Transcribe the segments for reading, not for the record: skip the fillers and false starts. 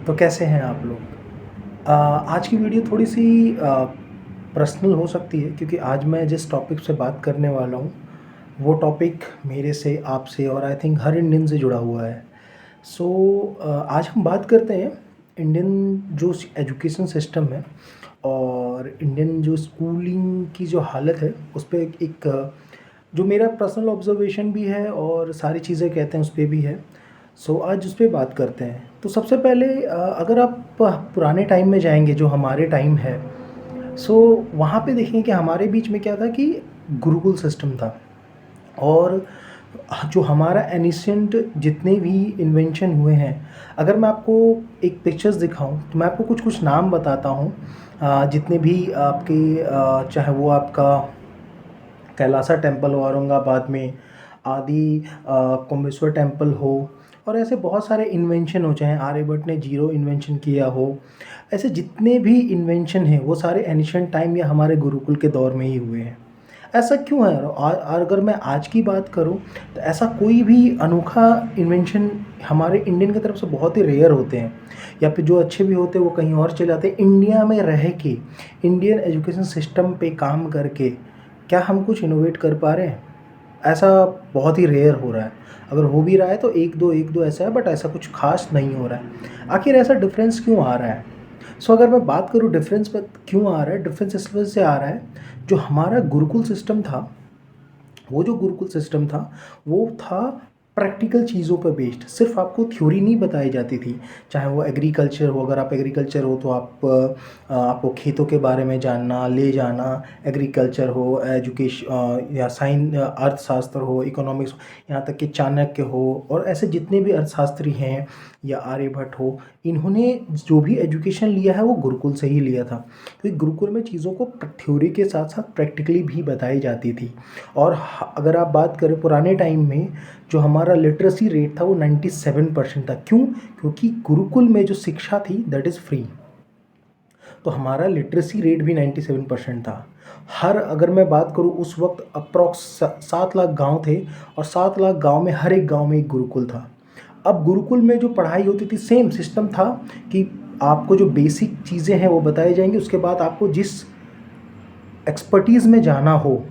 तो कैसे हैं आप लोग? आज की वीडियो थोड़ी-सी पर्सनल हो सकती है क्योंकि आज मैं जिस टॉपिक से बात करने वाला हूँ, वो टॉपिक मेरे से, आपसे और आई थिंक हर इंडियन से जुड़ा हुआ है। सो आज हम बात करते हैं इंडियन जो एजुकेशन सिस्टम है और इंडियन जो स्कूलिंग की जो हालत है, उस पे जो मेरा पर्सनल ऑब्ज़र्वेशन भी है और सारी चीज़ें कहते हैं उस पे भी है। सो आज उस पे बात करते हैं। तो सबसे पहले अगर आप पुराने टाइम में जाएँगे जो हमारे टाइम है, सो वहाँ पे देखेंगे कि हमारे बीच में क्या था कि गुरुकुल सिस्टम था और जो हमारा एनिशिएंट जितने भी इन्वेंशन हुए हैं, अगर मैं आपको एक पिक्चर्स दिखाऊँ, तो मैं आपको कुछ-कुछ नाम बताता हूँ। जितने भी आपके चाहे वो आपका कैलासा टेम्पल हो औरंगाबाद में, आदि कुम्भेश्वर टेम्पल हो और ऐसे बहुत सारे इन्वेंशन हो, चाहे आर्यभट्ट ने ज़ीरो इन्वेंशन किया हो, ऐसे जितने भी इन्वेंशन हैं वो सारे एंशिएंट टाइम या हमारे गुरुकुल के दौर में ही हुए हैं। ऐसा क्यों है? अगर मैं आज की बात करूँ तो ऐसा कोई भी अनोखा इन्वेंशन हमारे इंडियन की तरफ से बहुत ही रेयर होते हैं या फिर जो अच्छे भी होते हैं वो कहीं और चले जाते हैं। इंडिया में रह के, इंडियन एजुकेशन सिस्टम पे काम करके क्या हम कुछ इनोवेट कर पा रहे हैं? ऐसा बहुत ही रेयर हो रहा है। अगर हो भी रहा है तो 1-2 ऐसा है, बट ऐसा कुछ ख़ास नहीं हो रहा है। आखिर ऐसा डिफ़रेंस क्यों आ रहा है? सो अगर मैं बात करूँ डिफ़रेंस पर क्यों आ रहा है, डिफ़रेंस इस वजह से आ रहा है, जो हमारा गुरुकुल सिस्टम था, वो जो गुरुकुल सिस्टम था, वो था प्रैक्टिकल चीज़ों पर बेस्ड। सिर्फ़ आपको थ्योरी नहीं बताई जाती थी, चाहे वो एग्रीकल्चर हो, अगर आप एग्रीकल्चर हो तो आपको खेतों के बारे में जानना, ले जाना, एग्रीकल्चर हो, या अर्थशास्त्र हो, इकोनॉमिक्स हो, यहाँ तक कि चाणक्य हो और ऐसे जितने भी अर्थशास्त्री हैं या आर्यभट्ट हो, इन्होंने जो भी एजुकेशन लिया है वो गुरुकुल से ही लिया था। क्योंकि गुरुकुल में चीज़ों को थ्योरी के साथ-साथ प्रैक्टिकली भी बताई जाती थी। और अगर आप बात करें पुराने टाइम में, जो हमारा लिटरेसी रेट था वो 97% था। क्यों? क्योंकि गुरुकुल में जो शिक्षा थी दैट इज़ फ्री। तो हमारा लिटरेसी रेट भी 97% था। अगर मैं बात करूँ उस वक़्त अप्रॉक्स 7 लाख गाँव थे और 7 लाख गाँव में हर एक गाँव में एक गुरुकुल था। अब गुरुकुल में जो पढ़ाई होती थी सेम सिस्टम था कि आपको जो बेसिक चीज़ें हैं वो बताई जाएँगी, उसके बाद आपको जिस एक्सपर्टीज़ में जाना हो,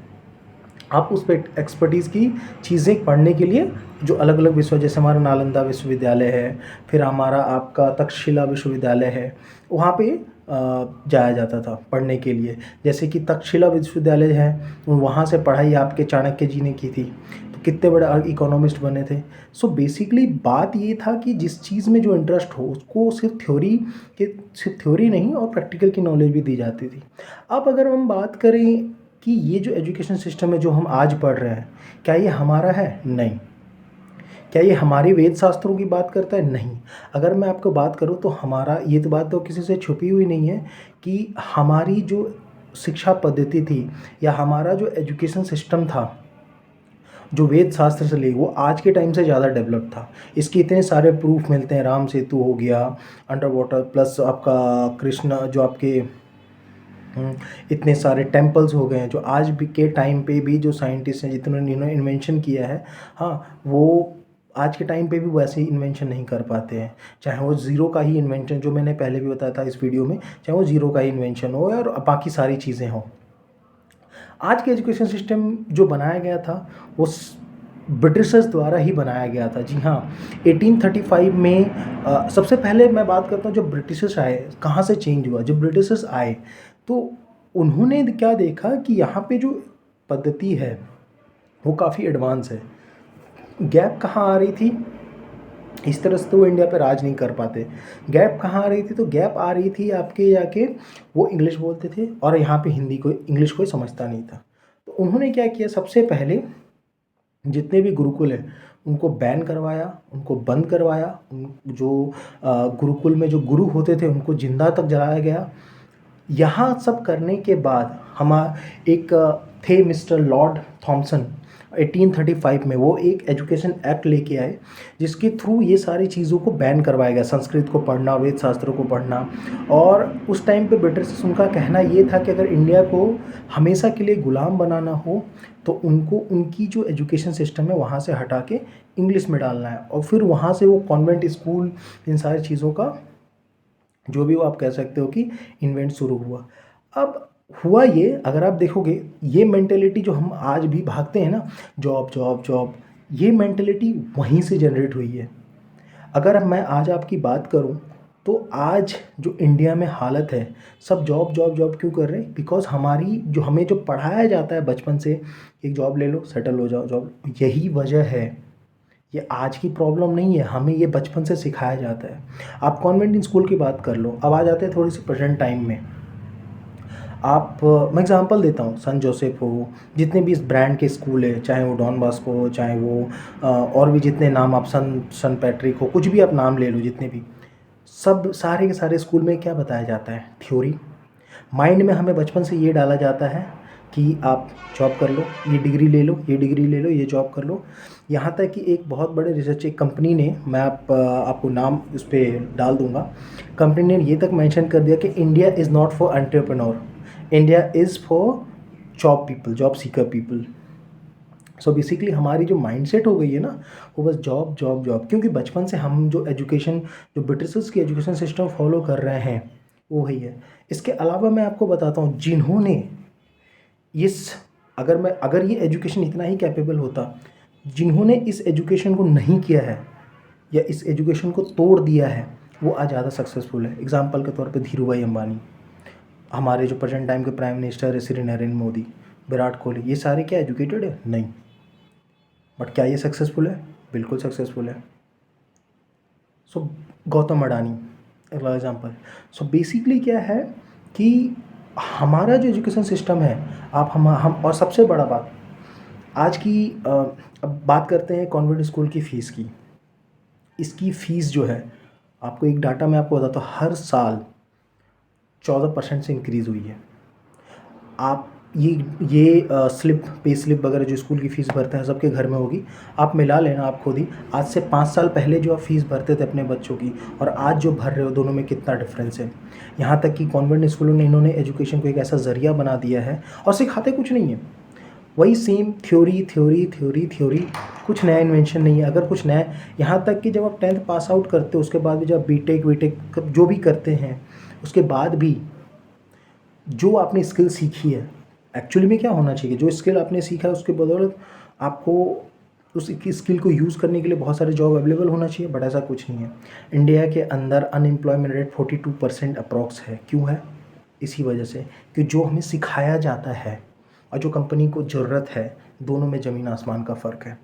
आप उस पे एक्सपर्टीज़ की चीज़ें पढ़ने के लिए जो अलग-अलग विश्व, जैसे हमारा नालंदा विश्वविद्यालय है, फिर हमारा आपका तक्षशिला विश्वविद्यालय है, वहाँ पे जाया जाता था पढ़ने के लिए। जैसे कि तक्षशिला विश्वविद्यालय है, वहाँ से पढ़ाई आपके चाणक्य जी ने की थी, तो कितने बड़े इकोनॉमिस्ट बने थे। सो बेसिकली बात ये था कि जिस चीज़ में जो इंटरेस्ट हो उसको सिर्फ थ्योरी नहीं और प्रैक्टिकल की नॉलेज भी दी जाती थी। अब अगर हम बात करें कि ये जो एजुकेशन सिस्टम है जो हम आज पढ़ रहे हैं, क्या ये हमारा है? नहीं। क्या ये हमारे वेद शास्त्रों की बात करता है? नहीं। अगर मैं आपको बात करूँ तो हमारा ये तो बात तो किसी से छुपी हुई नहीं है कि हमारी जो शिक्षा पद्धति थी या हमारा जो एजुकेशन सिस्टम था, जो वेद शास्त्र से ले, वो आज के टाइम से ज़्यादा डेवलप था। इसके इतने सारे प्रूफ मिलते हैं, राम सेतु हो गया, अंडर वाटर प्लस आपका कृष्ण जो आपके इतने सारे टेम्पल्स हो गए हैं जो आज भी के टाइम पे भी जो साइंटिस्ट हैं जिन्होंने इन्वेंशन किया है, हाँ, वो आज के टाइम पे भी वैसे ही इन्वेंशन नहीं कर पाते हैं। चाहे वो ज़ीरो का ही इन्वेंशन, जो मैंने पहले भी बताया था इस वीडियो में, चाहे वो ज़ीरो का ही इन्वेंशन हो और बाकी सारी चीज़ें हों। आज के एजुकेशन सिस्टम जो बनाया गया था वो ब्रिटिशर्स द्वारा ही बनाया गया था। जी हाँ, 1835 में सबसे पहले मैं बात करता हूँ जब ब्रिटिशर्स आए, कहाँ से चेंज हुआ। जब ब्रिटिशर्स आए तो उन्होंने क्या देखा कि यहाँ पे जो पद्धति है वो काफ़ी एडवांस है। गैप कहाँ आ रही थी? इस तरह से तो वो इंडिया पे राज नहीं कर पाते। गैप कहाँ आ रही थी? तो गैप आ रही थी आपके जाके, वो इंग्लिश बोलते थे और यहाँ पे इंग्लिश कोई समझता नहीं था। तो उन्होंने क्या किया, सबसे पहले जितने भी गुरुकुल हैं उनको बैन करवाया, उनको बंद करवाया। गुरुकुल में जो गुरु होते थे उनको जिंदा तक जलाया गया। यहाँ सब करने के बाद एक थे मिस्टर लॉर्ड थॉमसन, 1835 में वो एक एजुकेशन एक्ट लेके आए जिसके थ्रू ये सारी चीज़ों को बैन करवाया गया, संस्कृत को पढ़ना, वेद शास्त्रों को पढ़ना। और उस टाइम पे ब्रिटिश, उनका कहना ये था कि अगर इंडिया को हमेशा के लिए गुलाम बनाना हो तो उनको उनकी जो एजुकेशन सिस्टम है वहाँ से हटा के इंग्लिश में डालना है और फिर वहाँ से वो कॉन्वेंट स्कूल, इन सारी चीज़ों का जो भी वो आप कह सकते हो कि इन्वेंट शुरू हुआ। अब हुआ ये, अगर आप देखोगे ये मेंटेलिटी जो हम आज भी भागते हैं ना, जॉब जॉब जॉब, ये मेंटेलिटी वहीं से जनरेट हुई है। अगर मैं आज आपकी बात करूं तो आज जो इंडिया में हालत है, सब जॉब जॉब जॉब क्यों कर रहे हैं? बिकॉज हमारी जो हमें जो पढ़ाया जाता है बचपन से, एक जॉब ले लो सेटल हो जाओ, जॉब, यही वजह है। ये आज की प्रॉब्लम नहीं है, हमें ये बचपन से सिखाया जाता है। आप कॉन्वेंट स्कूल की बात कर लो, अब आ जाते हैं थोड़ी सी प्रेजेंट टाइम में। आप मैं एग्जांपल देता हूँ, सन जोसेफ हो, जितने भी इस ब्रांड के स्कूल है, चाहे वो डॉन बॉस्को हो, चाहे वो और भी जितने नाम, आप सन पैट्रिक हो, कुछ भी आप नाम ले लो, जितने भी, सब सारे के सारे स्कूल में क्या बताया जाता है? थ्योरी। माइंड में हमें बचपन से ये डाला जाता है कि आप जॉब कर लो, ये डिग्री ले लो, ये डिग्री ले लो, ये जॉब कर लो। यहाँ तक कि एक बहुत बड़े रिसर्च, एक कंपनी ने, मैं आपको नाम उस पर डाल दूँगा, कंपनी ने ये तक मेंशन कर दिया कि India is not for entrepreneur, India is for job people, job seeker people. So basically हमारी जो माइंडसेट हो गई है ना, वो बस जॉब जॉब जॉब, क्योंकि बचपन से हम जो एजुकेशन, जो ब्रिटिशर्स की एजुकेशन सिस्टम फॉलो कर रहे हैं वो वही है। इसके अलावा मैं आपको बताता हूँ, जिन्होंने इस, अगर ये एजुकेशन इतना ही कैपेबल होता, जिन्होंने इस एजुकेशन को नहीं किया है या इस एजुकेशन को तोड़ दिया है, वो आज ज़्यादा सक्सेसफुल है। एग्जाम्पल के तौर पे धीरू भाई अंबानी, हमारे जो प्रेजेंट टाइम के प्राइम मिनिस्टर है श्री नरेंद्र मोदी, विराट कोहली, ये सारे क्या एजुकेटेड है? नहीं। बट क्या ये सक्सेसफुल है? बिल्कुल सक्सेसफुल है। सो गौतम अडानी, अगला एग्जाम्पल। सो बेसिकली क्या है कि हमारा जो एजुकेशन सिस्टम है, आप हम और सबसे बड़ा बात आज की, अब बात करते हैं कॉन्वेंट स्कूल की फ़ीस की। इसकी फ़ीस जो है, आपको एक डाटा मैं आपको बताता हूँ, हर साल 14% से इंक्रीज़ हुई है। आप ये स्लिप, पे स्लिप वगैरह जो स्कूल की फ़ीस भरते हैं सबके घर में होगी, आप मिला लेना आप खुद ही। आज से 5 साल पहले जो आप फ़ीस भरते थे अपने बच्चों की और आज जो भर रहे हो, दोनों में कितना डिफरेंस है। यहाँ तक कि कॉन्वेंट स्कूलों ने, इन्होंने एजुकेशन को एक ऐसा ज़रिया बना दिया है, और सिखाते कुछ नहीं है, वही same theory theory theory theory, कुछ नया इन्वेंशन नहीं है। अगर कुछ नया, यहाँ तक कि जब आप 10th पास आउट करते हो, उसके बाद भी जब बीटेक वीटेक जो भी करते हैं, उसके बाद भी जो आपने स्किल सीखी है, एक्चुअली में क्या होना चाहिए, जो स्किल आपने सीखा है उसके बदौलत आपको उस स्किल को यूज़ करने के लिए बहुत सारे जॉब अवेलेबल होना चाहिए, बट ऐसा कुछ नहीं है। इंडिया के अंदर अनएम्प्लॉयमेंट रेट 42% अप्रॉक्स है। क्यों है? इसी वजह से कि जो हमें सिखाया जाता है और जो कंपनी को ज़रूरत है, दोनों में ज़मीन आसमान का फ़र्क है।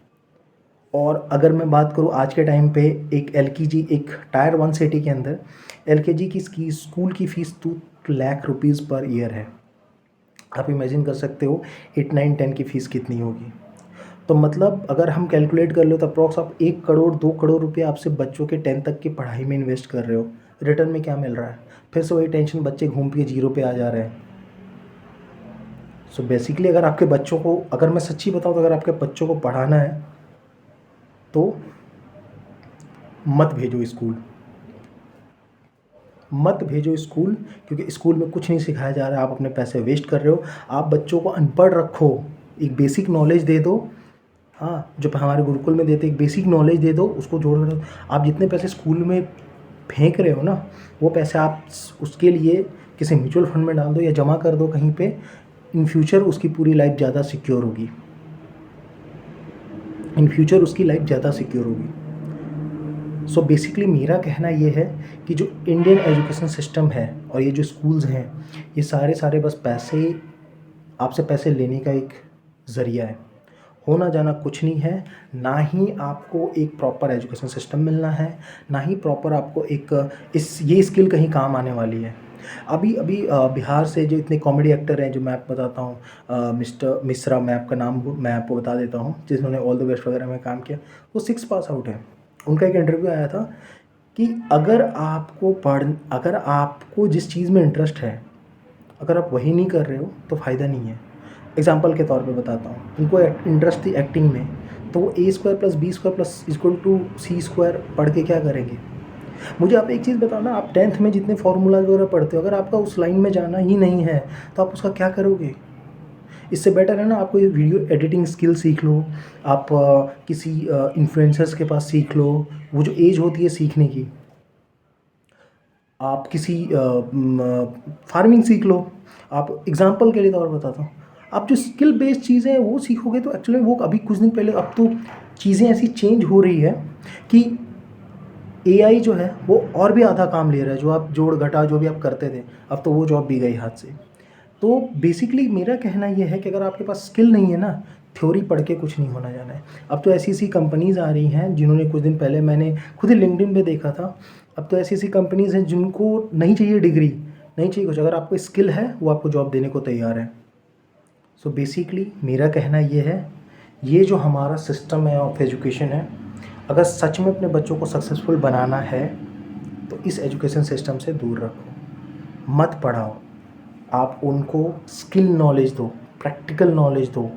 और अगर मैं बात करूँ आज के टाइम पे, एक एलकेजी, एक टायर 1 सिटी के अंदर एलकेजी की स्कूल की fees 2 lakh rupees per year है। आप इमेजिन कर सकते हो 8 9 10 की फ़ीस कितनी होगी। तो मतलब अगर हम कैलकुलेट कर लो तो अप्रॉक्स आप 1 करोड़ 2 करोड़ रुपये आपसे बच्चों के 10th तक की पढ़ाई में इन्वेस्ट कर रहे हो, रिटर्न में क्या मिल रहा है? फिर से वही टेंशन, बच्चे घूम के जीरो पे आ जा रहे हैं। सो बेसिकली अगर आपके बच्चों को, अगर मैं सच्ची बताऊँ तो अगर आपके बच्चों को पढ़ाना है तो मत भेजो स्कूल, मत भेजो स्कूल, क्योंकि स्कूल में कुछ नहीं सिखाया जा रहा है, आप अपने पैसे वेस्ट कर रहे हो। आप बच्चों को अनपढ़ रखो, एक बेसिक नॉलेज दे दो। हाँ, जो हमारे गुरुकुल में देते, एक बेसिक नॉलेज दे दो, उसको जोड़ कर। आप जितने पैसे स्कूल में फेंक रहे हो ना, वो पैसे आप उसके लिए किसी म्यूचुअल फंड में डाल दो या जमा कर दो कहीं पे। इन फ्यूचर उसकी पूरी लाइफ ज़्यादा सिक्योर होगी, इन फ्यूचर उसकी लाइफ ज़्यादा सिक्योर होगी। सो बेसिकली मेरा कहना ये है कि जो इंडियन एजुकेशन सिस्टम है और ये जो स्कूल्स हैं, ये सारे सारे बस पैसे, आपसे पैसे लेने का एक ज़रिया है। होना जाना कुछ नहीं है। ना ही आपको एक प्रॉपर एजुकेशन सिस्टम मिलना है, ना ही प्रॉपर आपको एक ये स्किल कहीं काम आने वाली है। अभी अभी बिहार से जो इतने कॉमेडी एक्टर हैं, जो मैं आपको बताता हूँ, मिस्टर मिश्रा, मैं आपका नाम मैं आपको बता देता हूँ, जिन्होंने ऑल द बेस्ट वगैरह में काम किया, वो 6 पास आउट है। उनका एक इंटरव्यू आया था कि अगर आपको जिस चीज़ में इंटरेस्ट है, अगर आप वही नहीं कर रहे हो तो फ़ायदा नहीं है। एग्जाम्पल के तौर पे बताता हूँ, उनको इंटरेस्ट थी एक्टिंग में, तो वो A² + B² = C² पढ़ के क्या करेंगे? मुझे आप एक चीज़ बताओ ना, आप 10th में जितने फार्मूलाज वगैरह पढ़ते हो, अगर आपका उस लाइन में जाना ही नहीं है तो आप उसका क्या करोगे? इससे बेटर है ना, आप कोई वीडियो एडिटिंग स्किल सीख लो, आप किसी इन्फ्लुएंसर्स के पास सीख लो, वो जो एज होती है सीखने की। आप किसी फार्मिंग सीख लो। आप एग्जांपल के लिए तौर बताता हूँ, आप जो स्किल बेस्ड चीज़ें हैं वो सीखोगे तो एक्चुअली वो अभी कुछ दिन पहले, अब तो चीज़ें ऐसी चेंज हो रही है कि एआई जो है वो और भी आधा काम ले रहा है। जो आप जोड़ घटा जो भी आप करते थे, अब तो वो जॉब भी गई हाथ से। तो बेसिकली मेरा कहना ये है कि अगर आपके पास स्किल नहीं है ना, थ्योरी पढ़ के कुछ नहीं होना जाना है। अब तो ऐसी ऐसी कंपनीज़ आ रही हैं जिन्होंने, कुछ दिन पहले मैंने खुद ही लिंक्डइन पे देखा था, अब तो ऐसी ऐसी कंपनीज़ हैं जिनको नहीं चाहिए डिग्री, नहीं चाहिए कुछ, अगर आपको स्किल है वो आपको जॉब देने को तैयार है। सो बेसिकली मेरा कहना ये है, ये जो हमारा सिस्टम है ऑफ एजुकेशन है, अगर सच में अपने बच्चों को सक्सेसफुल बनाना है तो इस एजुकेशन सिस्टम से दूर रखो, मत पढ़ाओ। आप उनको स्किल नॉलेज दो, प्रैक्टिकल नॉलेज दो।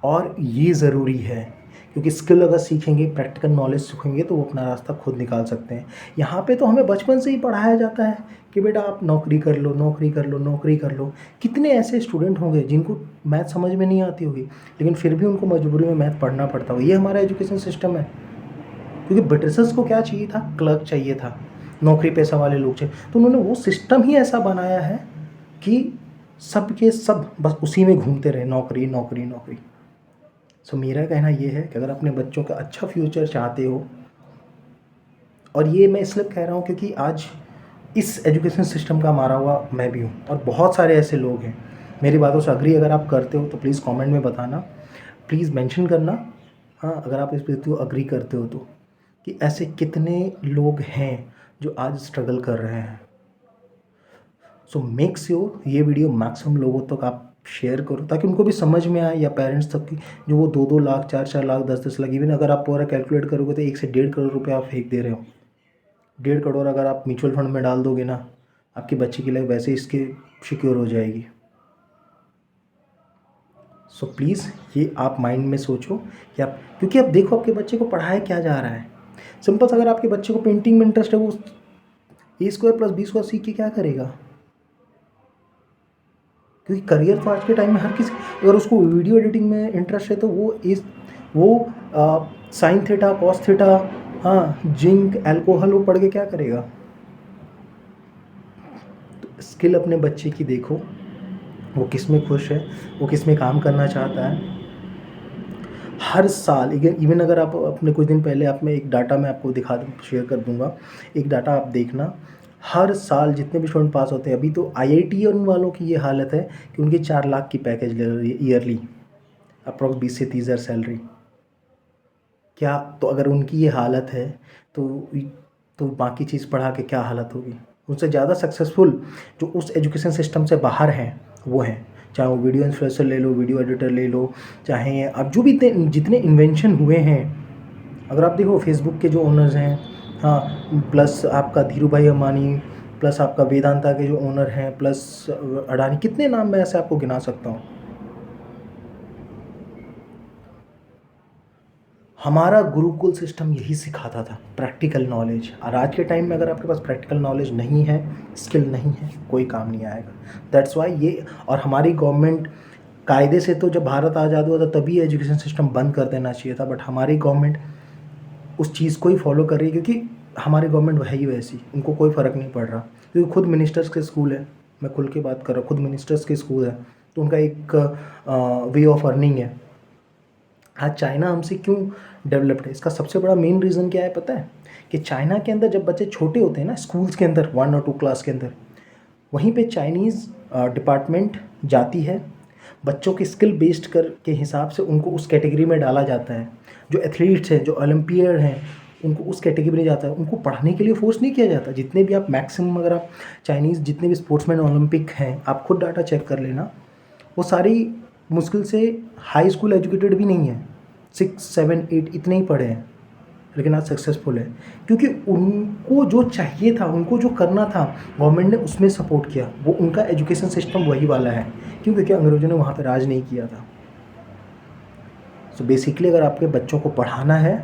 और ये ज़रूरी है क्योंकि स्किल अगर सीखेंगे, प्रैक्टिकल नॉलेज सीखेंगे तो वो अपना रास्ता खुद निकाल सकते हैं। यहाँ पे तो हमें बचपन से ही पढ़ाया जाता है कि बेटा आप नौकरी कर लो, नौकरी कर लो, नौकरी कर लो। कितने ऐसे स्टूडेंट होंगे जिनको मैथ समझ में नहीं आती होगी, लेकिन फिर भी उनको मजबूरी में मैथ पढ़ना पड़ता होगा। ये हमारा एजुकेशन सिस्टम है। क्योंकि ब्रिटिशर्स को क्या चाहिए था, क्लर्क चाहिए था, नौकरी पेशा वाले लोग चाहिए, तो उन्होंने वो सिस्टम ही ऐसा बनाया है कि सब के सब बस उसी में घूमते रहे, नौकरी नौकरी नौकरी। सो मेरा कहना ये है कि अगर अपने बच्चों का अच्छा फ्यूचर चाहते हो, और ये मैं इसलिए कह रहा हूँ क्योंकि आज इस एजुकेशन सिस्टम का मारा हुआ मैं भी हूँ और बहुत सारे ऐसे लोग हैं। मेरी बातों से अग्री अगर आप करते हो तो प्लीज़ कमेंट में बताना, प्लीज़ मेंशन करना, हाँ अगर आप इस पे तो अग्री करते हो तो, कि ऐसे कितने लोग हैं जो आज स्ट्रगल कर रहे हैं। सो मेक श्योर ये वीडियो मैक्सिमम लोगों तक आप शेयर करो ताकि उनको भी समझ में आए, या पेरेंट्स तक की जो वो 2-2 लाख, 4-4 लाख, 10-10 लाख, इवन अगर आप पूरा कैलकुलेट करोगे तो 1 से 1.5 करोड़ रुपए आप फेंक दे रहे हो। 1.5 करोड़ अगर आप म्यूचुअल फंड में डाल दोगे ना, आपकी बच्ची की लाइफ वैसे इसके सिक्योर हो जाएगी। सो प्लीज़ ये आप माइंड में सोचो कि आप, क्योंकि अब देखो आपके बच्चे को पढ़ाया क्या जा रहा है। सिंपल सा, अगर आपके बच्चे को पेंटिंग में इंटरेस्ट है, वो A² + B² सीख के क्या करेगा? क्योंकि करियर तो आज के टाइम में हर किसी, अगर उसको वीडियो एडिटिंग में इंटरेस्ट है तो वो साइन थीटा, कॉस थीटा, हाँ जिंक, अल्कोहल, वो पढ़ के क्या करेगा? तो स्किल अपने बच्चे की देखो, वो किस में खुश है, वो किस में काम करना चाहता है। हर साल इवन अगर आप अपने कुछ दिन पहले आप में एक डाटा मैं आपको शेयर कर दूंगा, एक डाटा आप देखना, हर साल जितने भी स्टूडेंट पास होते हैं, अभी तो IIT वालों की ये हालत है कि उनकी 4 लाख की पैकेज ले रही है ईयरली, अप्रॉक्स 20 से 30 हज़ार सैलरी। क्या, तो अगर उनकी ये हालत है तो बाकी चीज़ पढ़ा के क्या हालत होगी? उनसे ज़्यादा सक्सेसफुल जो उस एजुकेशन सिस्टम से बाहर हैं वो हैं, चाहे वो वीडियो इन्फ्लुएंसर ले लो, वीडियो एडिटर ले लो, चाहे अब जो भी जितने इन्वेंशन हुए हैं, अगर आप देखो फेसबुक के जो ओनर्स हैं, हाँ, प्लस आपका धीरू भाई अंबानी, प्लस आपका वेदांता के जो ओनर हैं, प्लस अडानी, कितने नाम मैं ऐसे आपको गिना सकता हूँ। हमारा गुरुकुल सिस्टम यही सिखाता था, प्रैक्टिकल नॉलेज। और आज के टाइम में अगर आपके पास प्रैक्टिकल नॉलेज नहीं है, स्किल नहीं है, कोई काम नहीं आएगा। दैट्स वाई ये, और हमारी गवर्नमेंट कायदे से तो जब भारत आज़ाद हुआ था तभी एजुकेशन सिस्टम बंद कर देना चाहिए था, बट हमारी गवर्नमेंट उस चीज़ को ही फॉलो कर रही है क्योंकि हमारी गवर्नमेंट है ही वैसी, उनको कोई फ़र्क नहीं पड़ रहा। क्योंकि खुद मिनिस्टर्स के स्कूल है, मैं खुल के बात कर रहा हूँ, खुद मिनिस्टर्स के स्कूल है, तो उनका एक वे ऑफ अर्निंग है। आज चाइना हमसे क्यों डेवलप्ड है, इसका सबसे बड़ा मेन रीज़न क्या है पता है? कि चाइना के अंदर जब बच्चे छोटे होते हैं ना, स्कूल्स के अंदर 1 और 2 क्लास के अंदर, वहीं पे चाइनीज़ डिपार्टमेंट जाती है, बच्चों के स्किल बेस्ड कर के हिसाब से उनको उस कैटेगरी में डाला जाता है। जो एथलीट्स हैं, जो ओलंपियड हैं, उनको उस कैटेगरी में जाता है, उनको पढ़ने के लिए फोर्स नहीं किया जाता। जितने भी आप मैक्सिमम, अगर आप चाइनीज़ जितने भी स्पोर्ट्समैन ओलंपिक हैं, आप खुद डाटा चेक कर लेना, वो सारी मुश्किल से हाई स्कूल एजुकेटेड भी नहीं है, 6, 7, 8 इतने ही पढ़े हैं, लेकिन आज सक्सेसफुल है क्योंकि उनको जो चाहिए था, उनको जो करना था, गवर्नमेंट ने उसमें सपोर्ट किया। वो उनका एजुकेशन सिस्टम वही वाला है, क्योंकि अंग्रेज़ों ने वहाँ पे राज नहीं किया था। सो बेसिकली अगर आपके बच्चों को पढ़ाना है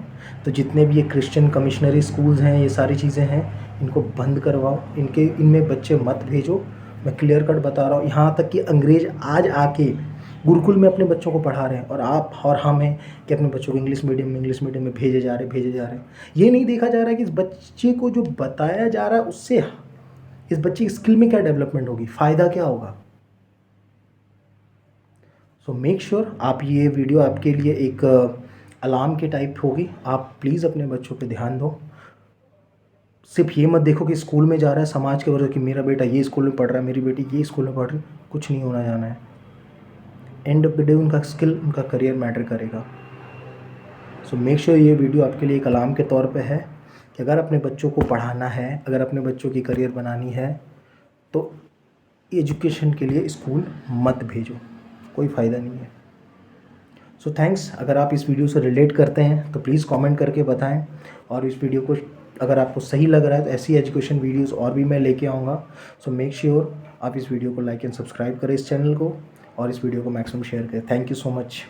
तो जितने भी ये क्रिश्चियन कमिश्नरी स्कूल्स हैं, ये सारी चीज़ें हैं, इनको बंद करवाओ, इनमें बच्चे मत भेजो। मैं क्लियर कट बता रहा हूँ, यहाँ तक कि अंग्रेज़ आज आके गुरुकुल में अपने बच्चों को पढ़ा रहे हैं और आप और हम हैं कि अपने बच्चों को इंग्लिश मीडियम में भेजे जा रहे हैं। ये नहीं देखा जा रहा है कि इस बच्चे को जो बताया जा रहा है उससे इस बच्चे की स्किल में क्या डेवलपमेंट होगी, फ़ायदा क्या होगा। सो मेक श्योर आप ये वीडियो आपके लिए एक अलार्म के टाइप होगी। आप प्लीज़ अपने बच्चों पे ध्यान दो। सिर्फ ये मत देखो कि स्कूल में जा रहा है समाज के वजह कि मेरा बेटा ये स्कूल में पढ़ रहा है, मेरी बेटी ये स्कूल में पढ़ रही है। कुछ नहीं होना जाना है। एंड ऑफ द डे उनका स्किल, उनका करियर मैटर करेगा। सो मेक श्योर ये वीडियो आपके लिए एक अलार्म के तौर पे है कि अगर अपने बच्चों को पढ़ाना है, अगर अपने बच्चों की करियर बनानी है तो एजुकेशन के लिए स्कूल मत भेजो, कोई फ़ायदा नहीं है। So thanks. अगर आप इस वीडियो से रिलेट करते हैं तो प्लीज़ कमेंट करके बताएं, और इस वीडियो को अगर आपको सही लग रहा है तो ऐसी एजुकेशन वीडियोस और भी मैं लेके आऊँगा। सो मेक श्योर आप इस वीडियो को लाइक एंड सब्सक्राइब करें इस चैनल को, और इस वीडियो को मैक्सिमम शेयर करें। Thank you so much.